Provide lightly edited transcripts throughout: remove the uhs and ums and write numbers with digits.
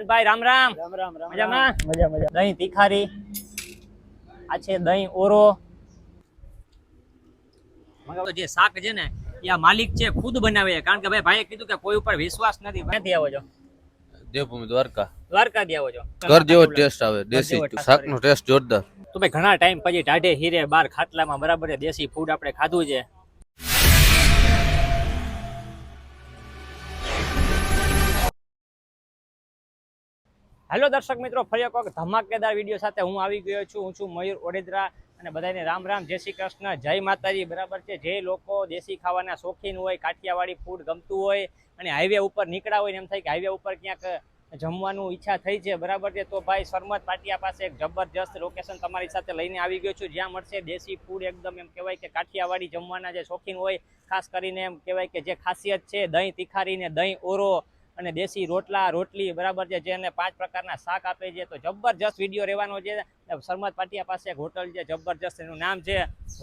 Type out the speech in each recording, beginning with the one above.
ભાઈ રામ રામ. રામ રામ રામ મજામાં? મજા મજા. દહીં તીખારી, આ છે દહીં ઓરો. જે શાક છે ને એ આ માલિક છે ખુદ બનાવે છે, કારણ કે ભાઈએ કીધું કે કોઈ ઉપર વિશ્વાસ નથી. ક્યાંથી આવો છો? દેવભૂમિ દ્વારકા. દ્વારકાથી આવો છો? ઘર જેવો ટેસ્ટ આવે, દેશી શાકનો ટેસ્ટ જોરદાર. તો ભાઈ ઘણા ટાઈમ પછી ટાઢે હીરે બાર ખાટલામાં બરાબર દેશી ફૂડ આપણે ખાધું છે. હેલો દર્શક મિત્રો, ફરી એક વખત ધમાકેદાર વિડીયો સાથે હું આવી ગયો છું. હું છું મયુર ઓડેદરા અને બધાને રામ રામ, જય શ્રી કૃષ્ણ, જય માતાજી. બરાબર છે, જે લોકો દેશી ખાવાના શોખીન હોય, કાઠિયાવાડી ફૂડ ગમતું હોય અને હાઈવે ઉપર નીકળ્યા હોય ને એમ થાય કે હાઈવે ઉપર ક્યાંક જમવાનું ઈચ્છા થઈ છે, બરાબર છે, તો ભાઈ સરમત પાટિયા પાસે એક જબરજસ્ત લોકેશન તમારી સાથે લઈને આવી ગયો છું, જ્યાં મળશે દેશી ફૂડ. એકદમ એમ કહેવાય કે કાઠિયાવાડી જમવાના જે શોખીન હોય, ખાસ કરીને એમ કહેવાય કે જે ખાસિયત છે દહીં તીખારી ને દહીં ઓરો અને દેશી રોટલા રોટલી, બરાબર છે, જેને 5 પ્રકારના શાક આપે છે. તો જબરજસ્ત વિડીયો રહેવાનો છે. સરમત પાટિયા પાસે એક હોટલ છે જબરજસ્ત, એનું નામ છે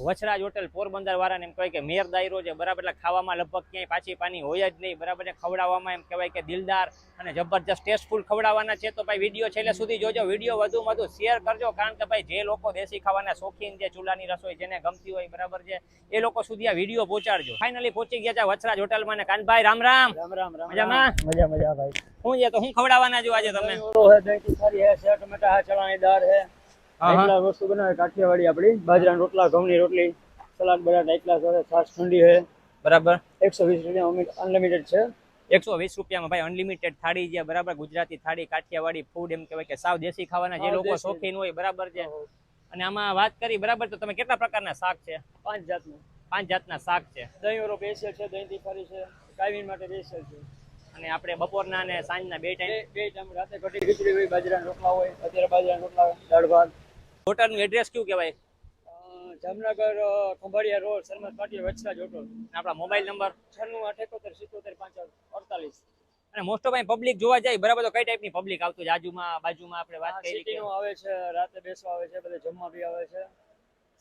વછરાજ હોટલ. પોરબંદર વાળાને એમ કહેવાય કે મેર દાયરો છે, બરાબર. એટલે ખાવામાં લગભગ ક્યાંય પાછી પાની હોય જ નહીં, બરાબર છે. ખવડાવવામાં એમ કહેવાય કે દિલદાર અને જબરજસ્ત ટેસ્ટફુલ ખવડાવવાના છે. તો ભાઈ વિડીયો છેલ્લે સુધી જોજો, વિડીયો વધુમાં વધુ શેર કરજો, કારણ કે ભાઈ જે લોકો દેશી ખાવાના શોખીન છે, ચૂલાની રસોઈ જેને ગમતી હોય, બરાબર છે, એ લોકો સુધી આ વિડીયો પહોંચાડજો. ફાઇનલી પહોંચી ગયા છે વછરાજ હોટલમાં. ને કાનભાઈ રામ રામ. રામ રામ રામ. મજામાં? મજા મજા ભાઈ. શું છે તો હું ખવડાવવાના છો આજે તમે? ઓરો હે, દહીં તીખારી હે, સેવ ટમેટા હે, ચણાની દાળ હે. એટલા વસ્તુ બનાવે કાઠિયાવાડી આપણી. બાજરાના રોટલા, ઘઉંની રોટલી, સલાડ બટાટા એકલા સાથે, છાશ ઠંડી હે. બરાબર. 120 રૂપિયા અનલિમિટેડ છે. 120 રૂપિયામાં ભાઈ અનલિમિટેડ થાળી છે, બરાબર. ગુજરાતી થાળી, કાઠિયાવાડી ફૂડ, એમ કહેવાય કે સાવ દેશી ખાવાના જે લોકો શોખીન હોય, બરાબર છે. અને આમાં વાત કરી, બરાબર, તો તમે કેટલા પ્રકારના શાક છે? 5 જાતનું. 5 જાતના શાક છે. દહીં ઓરો સ્પેશિયલ છે, દહીં તીખારી છે, કાયમી માટે સ્પેશિયલ છે. અને આપણે બપોરના અને સાંજના બે ટાઈમ. બે ટાઈમ રાતે કઢી ખીચડી હોય, બાજરાના રોટલા હોય, અત્યારે બાજરાના રોટલા, દાળ ભાત. હોટલનું એડ્રેસ કયું કહેવાય? જામનગર ખંભાળિયા રોડ, સરમત પાટિયા, વછરાજ હોટલ. આપણા મોબાઈલ નંબર 9678775548. અને મોસ્ટ ઓફ પબ્લિક જોવા જાય, બરાબર, તો કઈ ટાઈપની પબ્લિક આવતું છે? આજુમાં બાજુમાં આપણે વાત કરી કે સિટીનો આવે છે, રાતે બેસવા આવે છે, બધા જમવા બી આવે છે.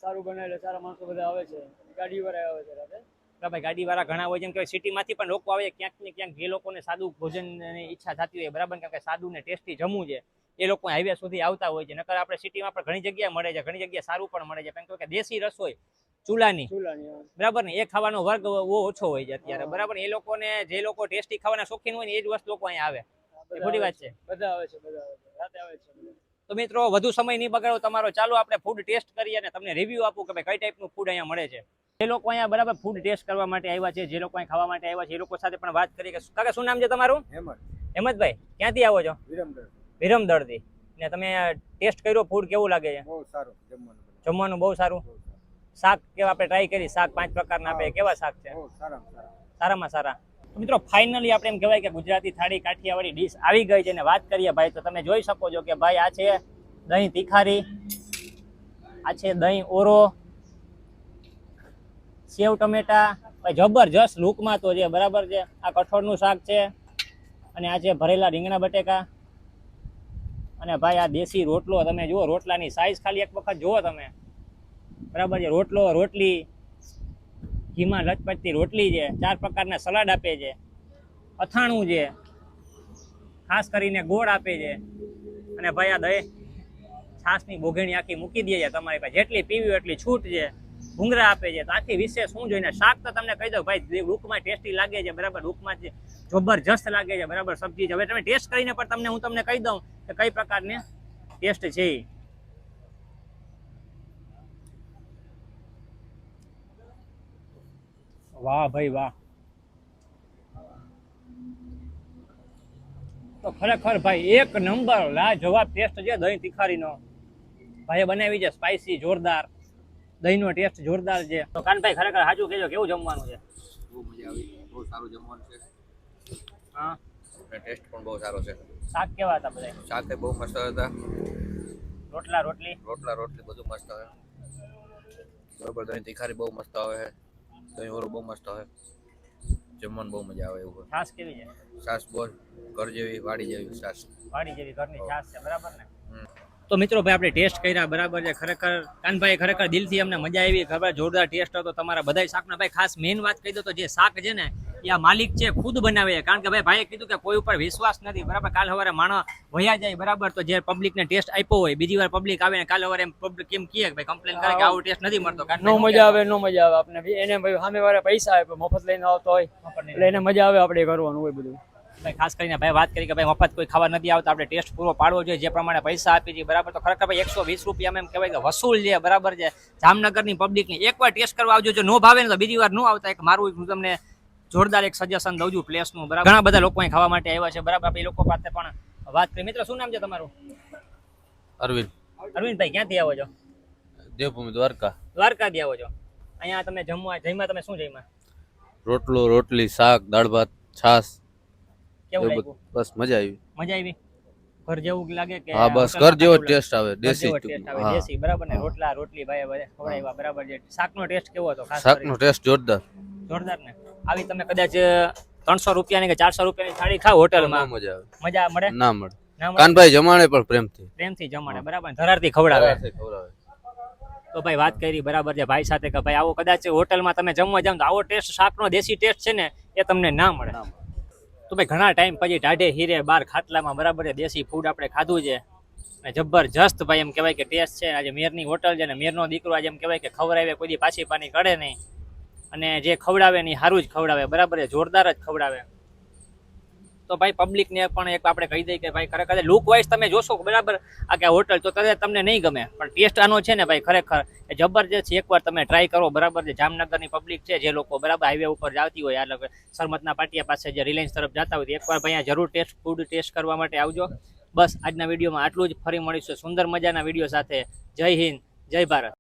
સારું બનાવેલું, સારા માણસો બધા આવે છે, ગાડી વાળા આવે છે રાતે. ભાઈ ગાડી વાળા ઘણા હોય, જેમ કે સિટીમાંથી પણ લોકો આવે, ક્યાંક ને ક્યાંક જે લોકોને સાદું ભોજનની ઈચ્છા થતી હોય, બરાબર, કારણ કે સાદું ને ટેસ્ટી જમવું છે, એ લોકો હાઈવે સુધી આવતા હોય છે. નકર આપણે સિટીમાં પણ ઘણી જગ્યાએ મળે છે, ઘણી જગ્યાએ સારું પણ મળે છે, કારણ કે દેશી રસોઈ ચૂલાની, બરાબર ને, એ ખાવાનો વર્ગ બહુ ઓછો હોય છે અત્યારે, બરાબર. એ લોકોને જે લોકો ટેસ્ટી ખાવાના શોખીન હોય ને એ જ વસ્તુ લોકો અહીંયા આવે. ખોટી વાત છે? બધા આવે છે, બધા આવે છે, રાતે આવે છે. તો મિત્રો વધુ સમય નહીં બગાડો તમારો, ચાલો આપણે ફૂડ ટેસ્ટ કરીએ અને તમને રિવ્યુ આપું કે ભાઈ કઈ ટાઈપનું ફૂડ અહીંયા મળે છે. જે લોકો અહીંયા બરાબર ફૂડ ટેસ્ટ કરવા માટે આવ્યા છે, જે લોકો અહીં ખાવા માટે આવ્યા છે, એ લોકો સાથે પણ વાત કરીએ. કે કાકા શું નામ છે તમારું? હેમંતભાઈ. ક્યાંથી આવો છો? વિરમદળથી. ને તમે ટેસ્ટ કર્યો, ફૂડ કેવું લાગે છે? બહુ સારું જમવાનું બહુ સારું. શાક કેવા આપણે ટ્રાય કરી? શાક 5 પ્રકારના આપે, કેવા શાક છે? સારામાં સારા. મિત્રો ફાઇનલી આપણે એમ કહેવાય કે ગુજરાતી થાળી, કાઠિયાવાડી ડીશ આવી ગઈ છે. ને વાત કરીએ ભાઈ, તો તમે જોઈ શકો છો કે ભાઈ આ છે દહીં તીખારી, આ છે દહીં ઓરો, સેવ ટમેટા, ભાઈ જબરજસ્ત લુકમાં તો છે, બરાબર છે. આ કઠોળનું શાક છે અને આ છે ભરેલા રીંગણા બટેકા. અને ભાઈ આ દેશી રોટલો તમે જુઓ, રોટલાની સાઈઝ ખાલી એક વખત જુઓ તમે, બરાબર છે. રોટલો, રોટલી, ઘીમાં લચપચતી રોટલી છે, 4 પ્રકારના સલાડ આપે છે, અથાણું છે, ખાસ કરીને ગોળ આપે છે. અને ભાઈ આ દહીં છાશની બોઘેણી આખી મૂકી દે છે તમારી પાસે, જેટલી પીવી હોય એટલી છૂટ છે. ભૂંગરા આપે છે. તો આખી વિશેષ શું જોઈને શાક તો તમને કહી દઉં ભાઈ, રૂપમાં ટેસ્ટી લાગે છે, બરાબર, રૂપમાં જબરજસ્ત લાગે છે, બરાબર. સબ્જી છે, હવે તમે ટેસ્ટ કરીને પણ હું તમને કહી દઉં કે કઈ પ્રકારની ટેસ્ટ છે. વાહ ભાઈ વાહ. તો ખરેખર ભાઈ એક નંબર લાજવાબ ટેસ્ટ છે દહીં તીખારીનો. ભાઈ બનાવી છે સ્પાઈસી, જોરદાર. દહીંનો ટેસ્ટ જોરદાર છે. તો કાનભાઈ ખરેખર સાચું કહેજો, કેવું જમવાનું છે? બહુ મજા આવી, બહુ સારું જમવાનું છે. હા, ટેસ્ટ પણ બહુ સારો છે. શાક કેવા હતા બધા? શાક બહુ મસ્ત હતા. રોટલા રોટલી બધું મસ્ત આવે, બરોબર. દહીં તીખારી બહુ મસ્ત આવે છે, દહીં ઓરો બહુ મસ્ત આવે, જમવાનું બહુ મજા આવે એવું. છાશ કેવી છે? છાશ બોલ ઘર જેવી, વાડી જેવી છાશ, વાડી જેવી ઘરની છાશ છે, બરાબર ને? તો મિત્રો ભાઈ આપણે ટેસ્ટ કર્યા, બરાબર છે. ખરેખર કાનભાઈ ખરેખર દિલથી અમને મજા આવી, ખબર જોરદાર ટેસ્ટ હતો તમારા બધા શાકના. ભાઈ ખાસ મેઇન વાત કહી દો તો જે શાક છે ને એ આ માલિક છે ખુદ બનાવે છે. કારણ કે ભાઈએ કીધું કે કોઈ ઉપર વિશ્વાસ નથી, બરાબર. કાલ સવારે માણસ વયા જાય, બરાબર, તો જે પબ્લિકને ટેસ્ટ આપ્યો હોય, બીજી વાર પબ્લિક આવે ને કાલ સવારે એમ પબ્લિક કેમ કહે કે ભાઈ કમ્પ્લેન કરે કે આવો ટેસ્ટ નથી મળતો, નો મજા આવે આપણે એને ભાઈ સામે વાળા પૈસા આપે મફત લઈને આવતો હોય એટલે એને મજા આવે આપણે કરવાનું હોય બધું. ભાઈ ખાસ કરીને ભાઈ વાત કરી કે ભાઈ મફત કોઈ ખાવા નથી આવતા, આપણે ટેસ્ટ પૂરો પાડવો જોઈએ જે પ્રમાણે પૈસા આપી છે, બરાબર. તો ખરેખર ભાઈ 120 રૂપિયા એમ કહેવાય કે વસૂલ છે, બરાબર છે જામનગરની પબ્લિકની. એકવાર ટેસ્ટ કરવા આવજો, જો નો ભાવે ને તો બીજી વાર નો આવતા. એક મારું હું તમને જોરદાર એક સજેશન દઉં છું પ્લેસનું, બરાબર. ઘણા બધા લોકો અહીં ખાવા માટે આવ્યા છે, બરાબર. આપણે એ લોકો પાસે પણ વાત કરી. મિત્રો શું નામ છે તમારું? અરવિંદ. અરવિંદભાઈ ક્યાંથી આવો છો? દેવભૂમિ દ્વારકા. દ્વારકાથી આવો છો. અહીંયા તમે જમ્યા તમે શું જમ્યા? રોટલો, રોટલી, શાક, દાળ ભાત, છાશ. કેવું લાગ્યું? બસ મજા આવી. મજા આવી? ઘર જેવું લાગે કે? હા બસ ઘર જેવો ટેસ્ટ આવે, દેશી ટેસ્ટ આવે, દેશી, બરાબર ને. રોટલા રોટલી ભાઈ ખવડાવ્યા, બરાબર છે. શાકનો ટેસ્ટ કેવો હતો? ખાસ શાકનો ટેસ્ટ જોરદાર. જોરદાર ને. આવી તમે કદાચ 300 રૂપિયાની કે 400 રૂપિયાની થાળી ખાવ હોટલમાં, મજા આવે. મજા મળે? ના મળે. ના મળે. કાનભાઈ જમાડે પણ પ્રેમથી જમાડે, બરાબર. ધરારથી ખવડાવે. ખવડાવે. તો ભાઈ વાત કરી, બરાબર છે ભાઈ સાથે કે ભાઈ આવો કદાચ હોટલમાં તમે જમવા જાવ તો આવો ટેસ્ટ, શાકનો દેશી ટેસ્ટ છે ને એ તમને ના મળે. તો ભાઈ ઘણા ટાઈમ પછી ટાઢે હીરે બાર ખાટલામાં, બરાબર છે દેશી ફૂડ આપણે ખાધું છે અને જબરજસ્ત ભાઈ એમ કહેવાય કે ટેસ્ટ છે. આજે મેરની હોટલ છે ને મેરનો દીકરો આજે એમ કહેવાય કે ખવડાવે, કોઈ દી પાછી પાની કરે નહીં, અને જે ખવડાવે ને સારું જ ખવડાવે, બરાબર છે જોરદાર જ ખવડાવે. તો ભાઈ પબ્લિકને પણ એક આપણે કહી દઈએ કે ભાઈ ખરેખર લુક વાઇઝ તમે જોશો બરાબર આ કે હોટલ તો કદાચ તમને નહીં ગમે, પણ ટેસ્ટ આનો છે ને ભાઈ ખરેખર એ જબરજસ્ત છે. એકવાર તમે ટ્રાય કરો, બરાબર છે. જામનગરની પબ્લિક છે જે લોકો બરાબર હાઈવે ઉપર જતી હોય, એટલે સરમતના પાટિયા પાસે જે રિલાયન્સ તરફ જતા હોય, એકવાર ભાઈ અહીંયા જરૂર ફૂડ ટેસ્ટ કરવા માટે આવજો. બસ આજના વિડીયોમાં આટલું જ. ફરી મળીશું સુંદર મજાના વિડીયો સાથે. જય હિન્દ, જય ભારત.